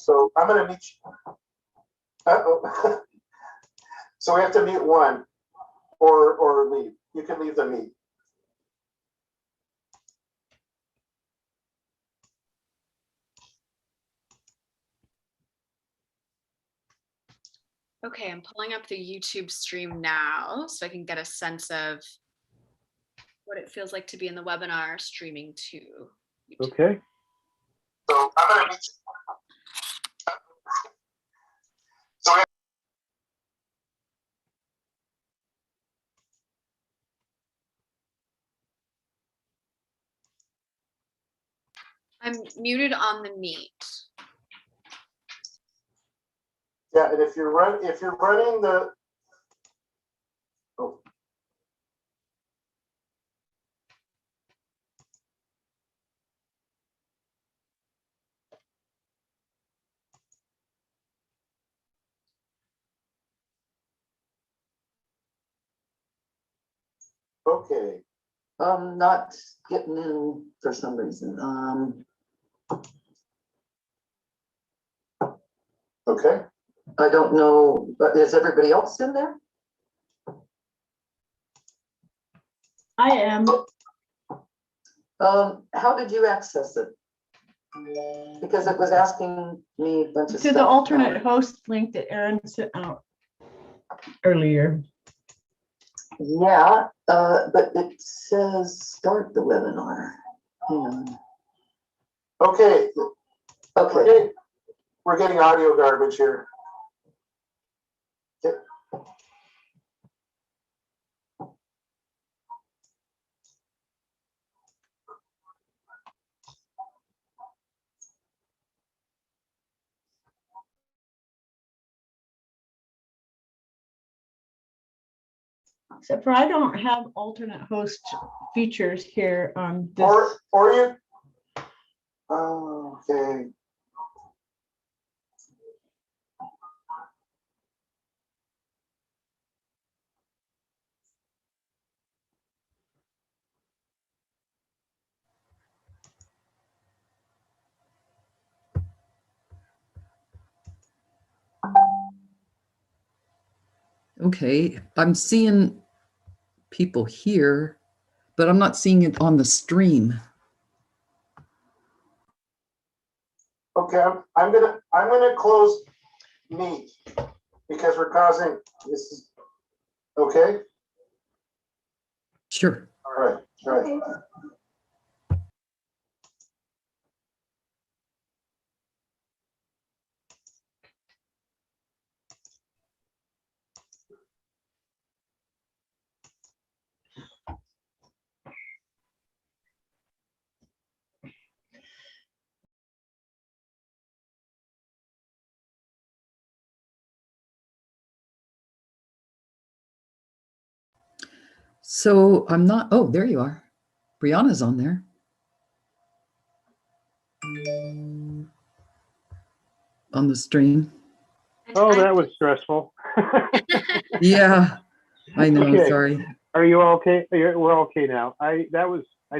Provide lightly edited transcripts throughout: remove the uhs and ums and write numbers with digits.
So I'm going to meet you. Uh-oh. So we have to mute one or leave. You can leave the meet. Okay, I'm pulling up the YouTube stream now so I can get a sense of what it feels like to be in the webinar streaming to YouTube. Okay. So I'm going to meet you. So I'm muted on the meet. yeah, and if you're running the okay. Not getting in for some reason. Okay. I don't know, but is everybody else in there? I am. How did you access it? Because it was asking me a bunch of To stuff. the alternate host link that Aaron sent out earlier. Yeah, but it says start the webinar. Hang on. Okay. Okay. We're getting audio garbage here. Okay. Except for I don't have alternate host features here on this. Or you. Oh, okay. Okay, I'm seeing people here, but I'm not seeing it on the stream. Okay, I'm gonna close meet because we're causing this is okay. Sure. All right. All right. So I'm not, oh, there you are. Brianna's on there. On the stream. Oh, that was stressful. Yeah, I know, Okay. sorry. Are you all okay? We're okay now. I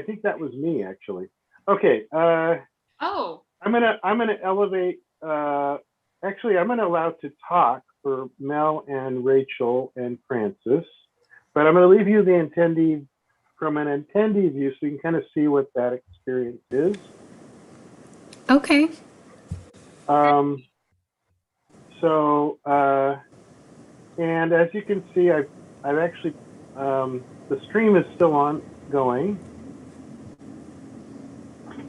think that was me actually. Okay. Oh. I'm gonna elevate. Actually, I'm gonna allow to talk for Mel and Rachel and Francis, but I'm gonna leave you the attendee from an attendee view so you can kind of see what that experience is. Okay. So, and as you can see, I've actually, the stream is still ongoing.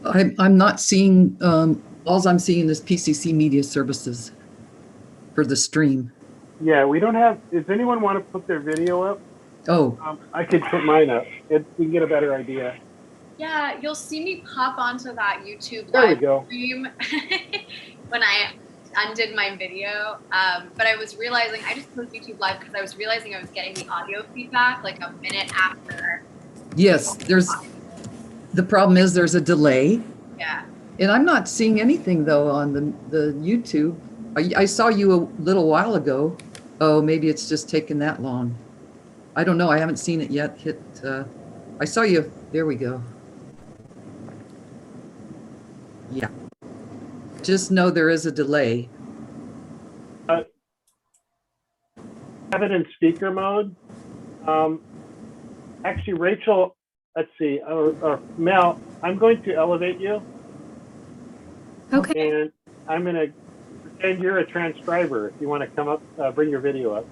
I'm not seeing, all I'm seeing is PCC Media Services for the stream. Yeah, we don't have, does anyone want to put their video up? Oh. I could put mine up. We can get a better idea. Yeah, you'll see me pop onto that YouTube There we live go. stream when I undid my video. But I was realizing, I just closed YouTube live because I was realizing I was getting the audio feedback like a minute after. Yes, the problem is there's a delay. Yeah. And I'm not seeing anything though on the YouTube. I saw you a little while ago. Oh, maybe it's just taken that long. I don't know. I haven't seen it yet. I saw you. There we go. Yeah. Just know there is a delay. Have it in speaker mode. Actually, Rachel, let's see, or Mel, I'm going to elevate you, Okay. and I'm going to pretend you're a transcriber. If you want to come up, bring your video up.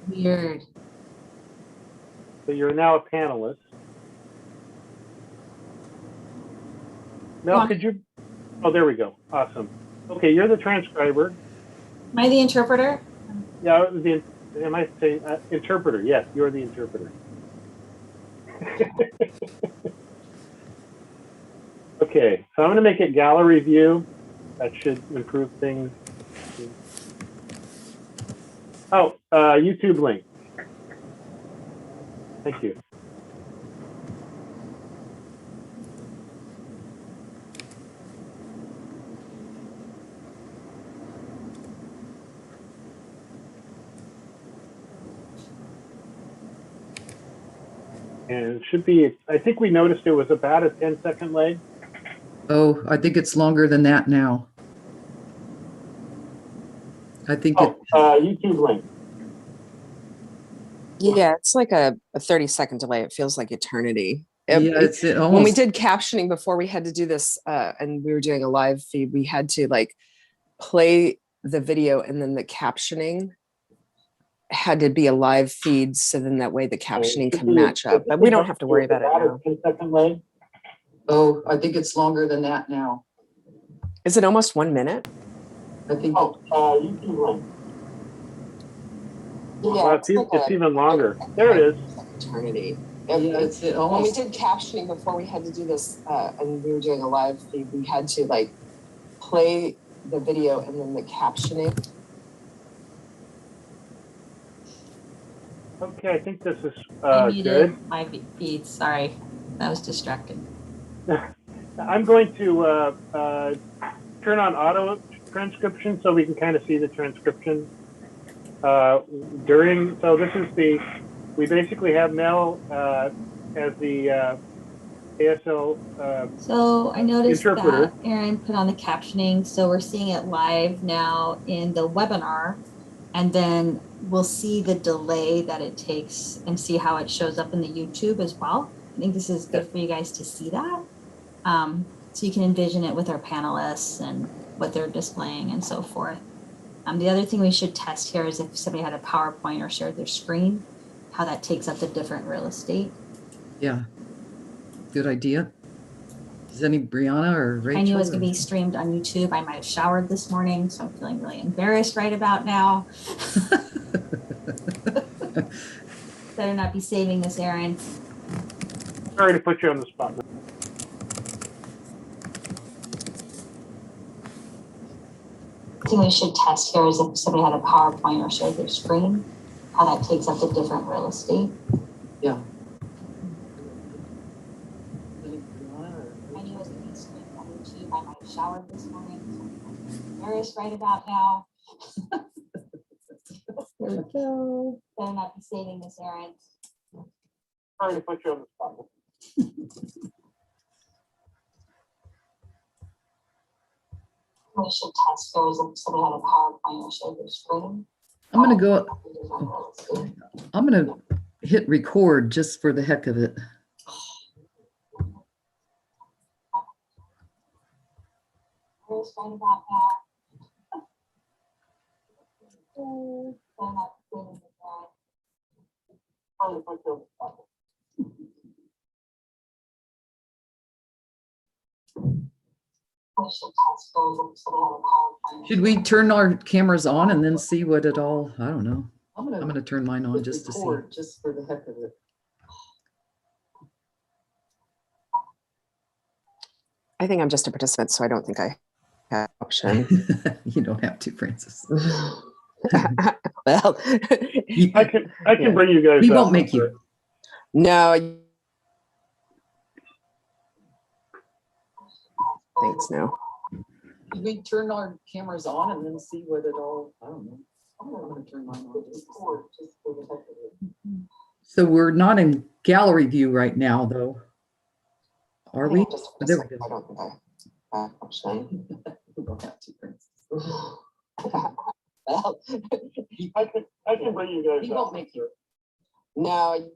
Weird. So you're now a panelist. Mel, could you? Oh, there we go. Awesome. Okay, you're the transcriber. Am I the interpreter? Yeah, am I saying interpreter? Yes, you're the interpreter. Okay, so I'm going to make it gallery view. That should improve things. Oh, YouTube link. Thank you. And it should be, I think we noticed it was about a 10-second lag. Oh, I think it's longer than that now. I think it, YouTube link. Yeah, it's like a 30-second delay. It feels like eternity. yeah, it's it When we almost, did captioning before, we had to do this, and we were doing a live feed. We had to like play the video, and then the captioning had to be a live feed, so then that way the captioning can match up. But we don't have to worry about it now. 10-second lag. oh, I think it's longer than that now. Is it almost 1 minute? I think YouTube link. Yeah, Well, it's even longer. There it is. Eternity. yeah, it's it When we almost, did captioning before, we had to do this, and we were doing a live feed. We had to like play the video, and then the captioning. Okay, I think this is I good. muted my feed. Sorry, that was distracting. I'm going to turn on auto transcription so we can kind of see the transcription during. So this is we basically have Mel as the ASL So I noticed interpreter. that Aaron put on the captioning, so we're seeing it live now in the webinar, and then we'll see the delay that it takes and see how it shows up in the YouTube as well. I think this is good for you guys to see that. So you can envision it with our panelists and what they're displaying and so forth. The other thing we should test here is if somebody had a PowerPoint or shared their screen, how that takes up the different real estate. yeah, good idea. Is any Brianna or Rachel? I knew it was going to be streamed on YouTube. I might have showered this morning, so I'm feeling really embarrassed right about now. Better not be saving this, Aaron. Sorry to put you on the spot. The thing we should test here is if somebody had a PowerPoint or shared their screen, how that takes up the different real estate. Yeah. I knew it was going to be streamed on YouTube. I might have showered this morning, so I'm embarrassed right about now. There we go. Better not be saving this, Aaron. Sorry to put you on the spot. We should test here is if somebody had a PowerPoint or shared their screen. I'm going to go, I'm going to hit record just for the heck of it. Embarrassed right about now. Better not be saving this, Aaron. Sorry to put you on the spot. Should we turn our cameras on and then see what it all, I don't know. I'm going to turn mine on just to see. Just for the heck of it. I think I'm just a participant, so I don't think I have an option. You don't have to, Francis. Well, I can bring you guys We up. won't make you. no. Thanks, no. Should we turn our cameras on and then see what it all, I don't know. I'm going to turn mine on just for the heck of it. So we're not in gallery view right now, though. Are we? Just There we go. I don't think Captioning. We don't have two prints. Well, I can bring you guys He up. won't make you. no.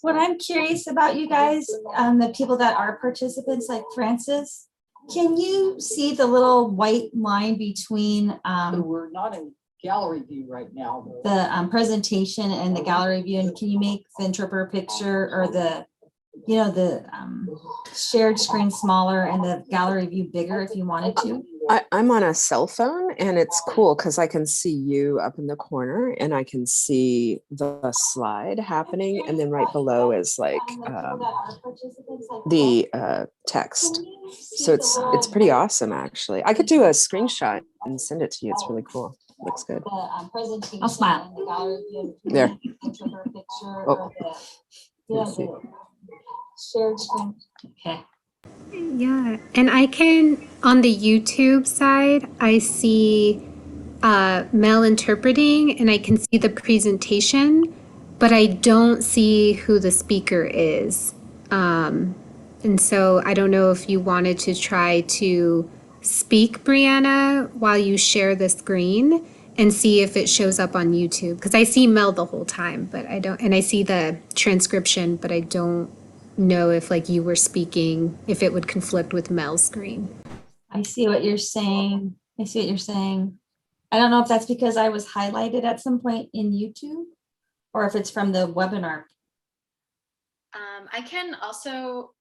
What I'm curious about, you guys, the people that are participants like Francis, can you see the little white line between We're not in gallery view right now. the presentation and the gallery view? And can you make the interpreter picture or the, you know, the shared screen smaller and the gallery view bigger if you wanted to? I'm on a cell phone and it's cool because I can see you up in the corner and I can see the slide happening. And then right below is like the text. So it's pretty awesome, actually. I could do a screenshot and send it to you. It's really cool. Looks good. I'll smile. There. Oh. Shared screen. Okay. Yeah. And I can, on the YouTube side, I see Mel interpreting and I can see the presentation, but I don't see who the speaker is. And so I don't know if you wanted to try to speak, Brianna, while you share the screen and see if it shows up on YouTube. Because I see Mel the whole time, but I don't, and I see the transcription, but I don't know if like you were speaking, if it would conflict with Mel's screen. I see what you're saying. I see what you're saying. I don't know if that's because I was highlighted at some point in YouTube or if it's from the webinar. I can also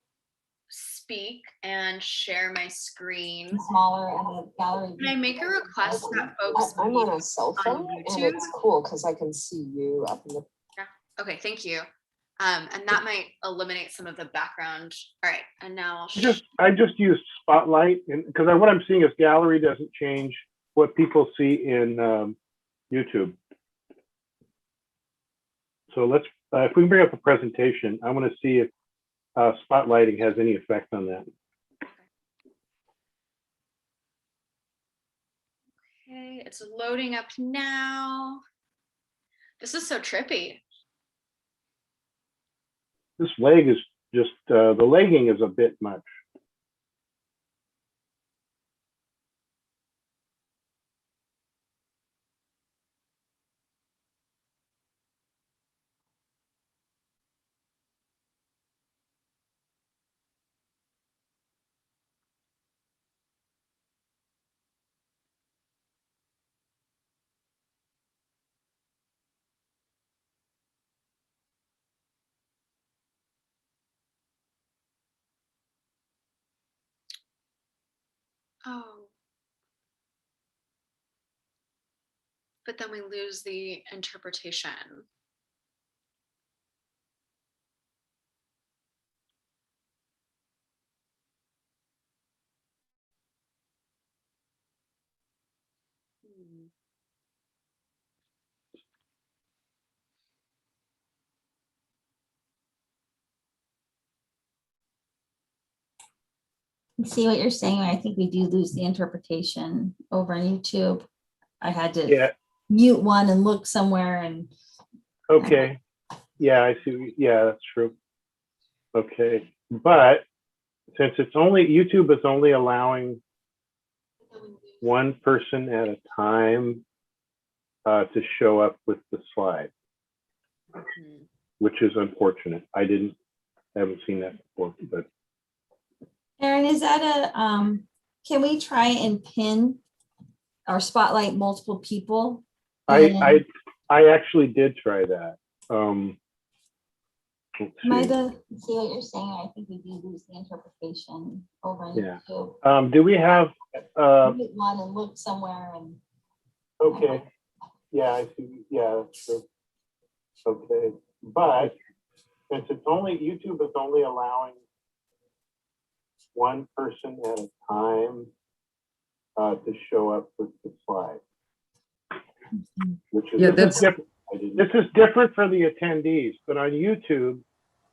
speak and share my screen. Smaller and the gallery. Can I make a request that folks I'm meet on a cell on phone and YouTube? it's cool because I can see you up in the. Okay, thank you. And that might eliminate some of the background. All right, and now I just used Spotlight, and because what I'm seeing is gallery doesn't change what people see in YouTube. So let's, if we can bring up a presentation, I want to see if spotlighting has any effect on that. Okay, it's loading up now. This is so trippy. This leg is just, the legging is a bit much. Oh. But then we lose the interpretation. I see what you're saying. I think we do lose the interpretation over on YouTube. I had to mute one and look somewhere and. Okay. Yeah, I see. Yeah, that's true. Okay. But since it's only, YouTube is only allowing one person at a time to show up with the slide, which is unfortunate. I haven't seen that before, but. Erin, is that can we try and pin or spotlight multiple people? I actually did try that. Let's see. See what you're saying. I think we do lose the interpretation over on Yeah. YouTube. Do we have Mute one and look somewhere and. okay. Yeah, I see. Yeah, that's true. Okay. But since it's only, YouTube is only allowing one person at a time to show up with the slide, which is, this is different for the attendees, but on YouTube.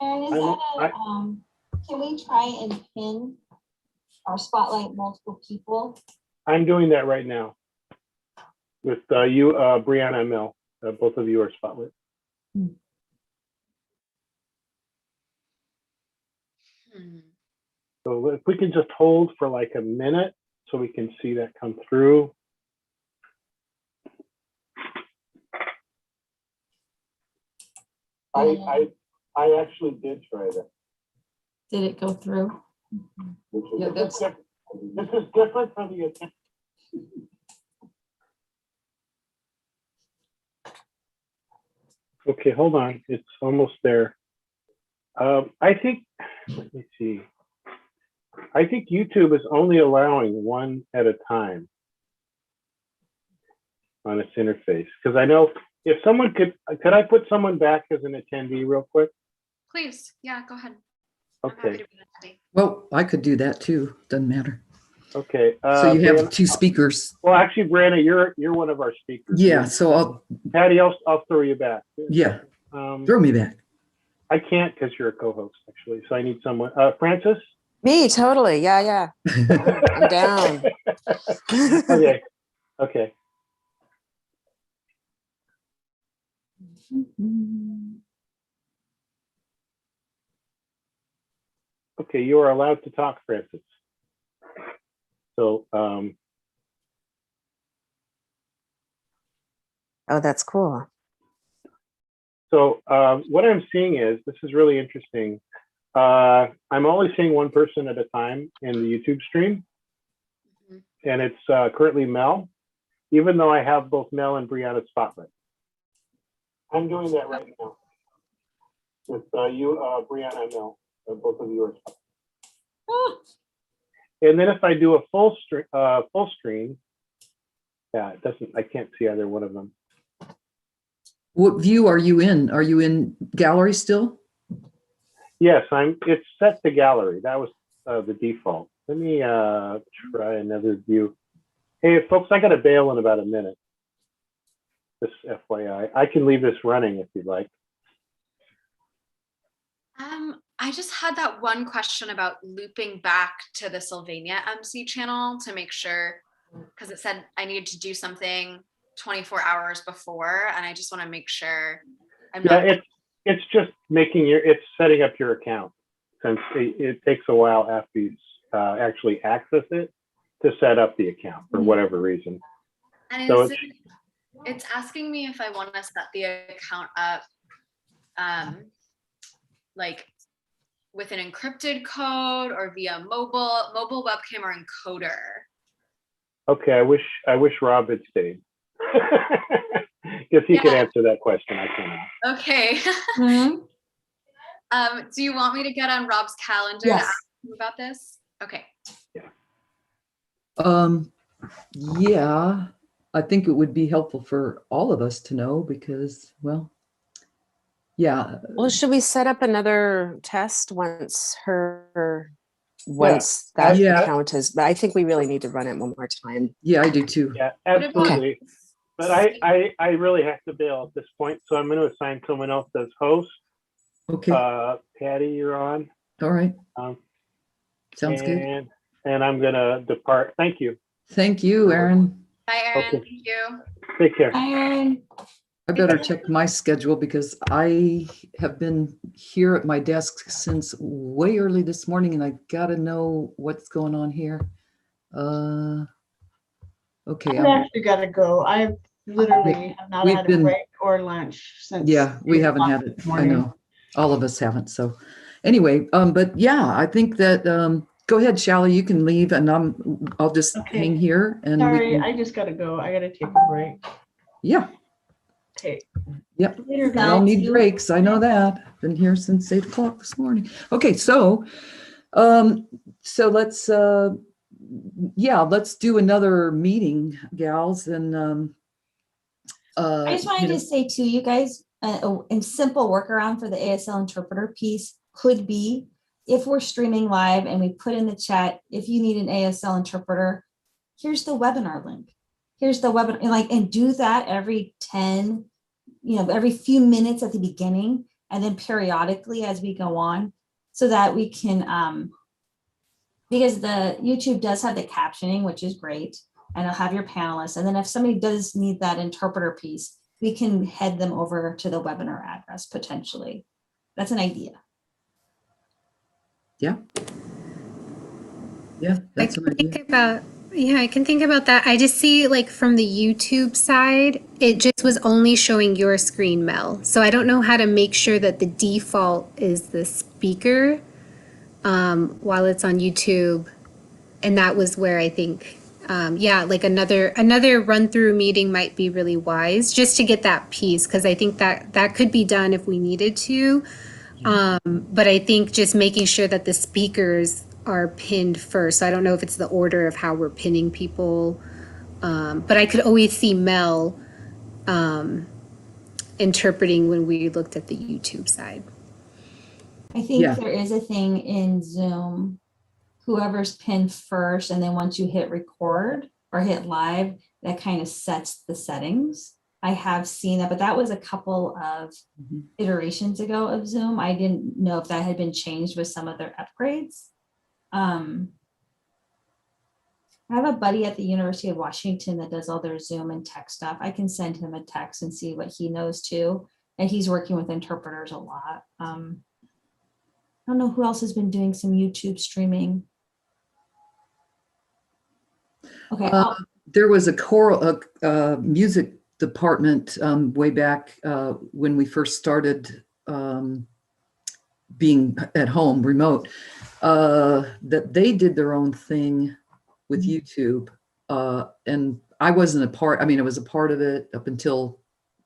Erin, can we try and pin or spotlight multiple people? I'm doing that right now with you, Brianna and Mel. Both of you are spotlit. So if we can just hold for like a minute so we can see that come through. I actually did try that. Did it go through? Yeah, that's This is different from the attempt. Okay, hold on. It's almost there. I think, let me see. I think YouTube is only allowing one at a time on its interface. Because I know if someone could I put someone back as an attendee real quick? Please, yeah, go ahead. I'm happy Okay, to be an attendee. well, I could do that too. Doesn't matter. okay. So you have Brianna- two speakers. Well, actually, Brianna, you're one of our speakers. Yeah. So I'll Patty, I'll throw you back. yeah Um, throw me back. I can't because you're a co-host, actually. So I need someone. Francis? Me, totally. Yeah. I'm down. Okay. Okay. Okay, you are allowed to talk, Francis. So, Oh, that's cool. what I'm seeing is, this is really interesting. I'm only seeing one person at a time in the YouTube stream, and it's currently Mel, even though I have both Mel and Brianna spotlight. I'm doing that right now with you, Brianna and Mel, both of you are spotlight. And then if I do a full screen, yeah, it doesn't. I can't see either one of them. What view are you in? Are you in gallery still? Yes, it's set to gallery. That was the default. Let me try another view. Hey, folks, I got to bail in about a minute. Just FYI, I can leave this running if you'd like. I just had that one question about looping back to the Sylvania MC channel to make sure, because it said I needed to do something 24 hours before, and I just want to make sure I'm not. Yeah, it's just it's setting up your account, since it takes a while after you actually access it to set up the account for whatever reason. And So it's asking me if I want to set the account up like with an encrypted code or via mobile webcam or encoder. Okay, I wish Rob had stayed. Because he could answer that question. I cannot. Okay. Mm-hmm. Do you want me to get on Rob's calendar to Yes. ask him about this? Okay. Yeah, I think it would be helpful for all of us to know because, well, yeah. Well, should we set up another test once that Yeah. account is? But I think we really need to run it one more time. Yeah, I do too. Yeah, absolutely. But I really have to bail at this point, so I'm going to assign someone else as host. Okay. Patty, you're on. All right. Sounds good. And I'm going to depart. Thank you. Thank you, Aaron. Bye, Erin. Okay. Thank you. Take care. Aaron. I better check my schedule because I have been here at my desk since way early this morning and I got to know what's going on here. Okay. I've actually got to go. I literally have not had a break or lunch since. Yeah, we haven't had it. I know. All of us haven't. So anyway, but yeah, I think that, go ahead, Shally, you can leave and I'll just hang here. And sorry, I just got to go. I got to take a break. Yeah. Okay. Yep. Later, We all guys. need breaks. I know that. Been here since 8 o'clock this morning. Okay, so let's let's do another meeting, gals, and I just wanted to say to you guys, a simple workaround for the ASL interpreter piece could be if we're streaming live and we put in the chat, if you need an ASL interpreter, here's the webinar link. Here's the webinar, and do that every every few minutes at the beginning and then periodically as we go on so that we can, because the YouTube does have the captioning, which is great, and I'll have your panelists. And then if somebody does need that interpreter piece, we can head them over to the webinar address potentially. That's an idea. Yeah. Yeah, I that's an can idea. think about, yeah, I can think about that. I just see like from the YouTube side, it just was only showing your screen, Mel. So I don't know how to make sure that the default is the speaker while it's on YouTube. And that was where I think, yeah, like another run through meeting might be really wise just to get that piece because I think that that could be done if we needed to. But I think just making sure that the speakers are pinned first. So I don't know if it's the order of how we're pinning people, but I could always see Mel interpreting when we looked at the YouTube side. I think Yeah. there is a thing in Zoom, whoever's pinned first, and then once you hit record or hit live, that kind of sets the settings. I have seen that, but that was a couple of Mhm. iterations ago of Zoom. I didn't know if that had been changed with some of their upgrades. I have a buddy at the University of Washington that does all their Zoom and tech stuff. I can send him a text and see what he knows too. And he's working with interpreters a lot. I don't know who else has been doing some YouTube streaming. Okay. There was a choral music department way back when we first started being at home remote that they did their own thing with YouTube and I wasn't a part. I mean, I was a part of it up until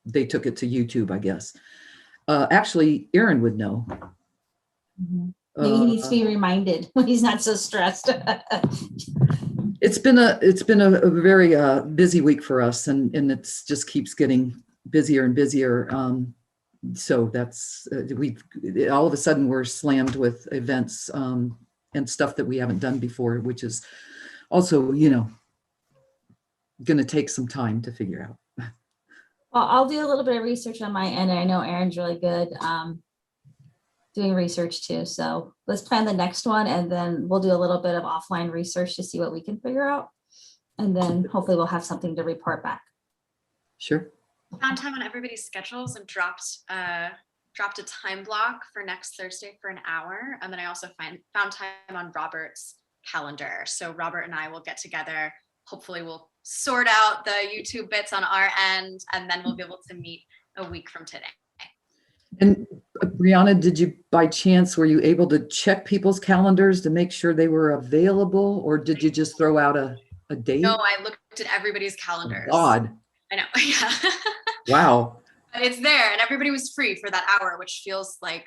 they took it to YouTube, I guess. Actually, Aaron would know. Maybe he needs to be reminded when he's not so stressed. It's been a very busy week for us, and it's just keeps getting busier and busier. So that's we all of a sudden we're slammed with events and stuff that we haven't done before, which is also going to take some time to figure out. Well, I'll do a little bit of research on my end. I know Aaron's really good doing research too. So let's plan the next one and then we'll do a little bit of offline research to see what we can figure out. And then hopefully we'll have something to report back. Sure. Found time on everybody's schedules and dropped a time block for next Thursday for an hour. And then I also found time on Robert's calendar. So Robert and I will get together. Hopefully we'll sort out the YouTube bits on our end, and then we'll be able to meet a week from today. And Brianna, did you by chance, were you able to check people's calendars to make sure they were available, or did you just throw out a date? No, I looked at everybody's calendars. Oh, God. I know. Yeah. Wow. But it's there and everybody was free for that hour, which feels like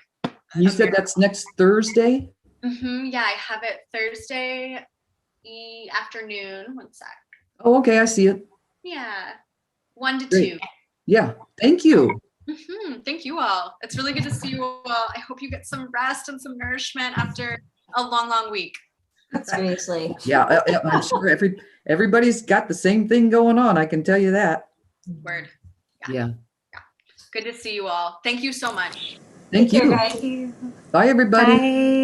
You said that's next Thursday? Yeah, I have it Thursday afternoon. One sec. Oh, okay, I see it. Yeah. 1 to Great. 2. Yeah, thank you. Thank you all. It's really good to see you all. I hope you get some rest and some nourishment after a long, long week. Seriously. Yeah, I'm sure everybody's got the same thing going on. I can tell you that. Word. Yeah. Good to see you all. Thank you so much. Thank Take care, you. guys. Bye, everybody. Bye.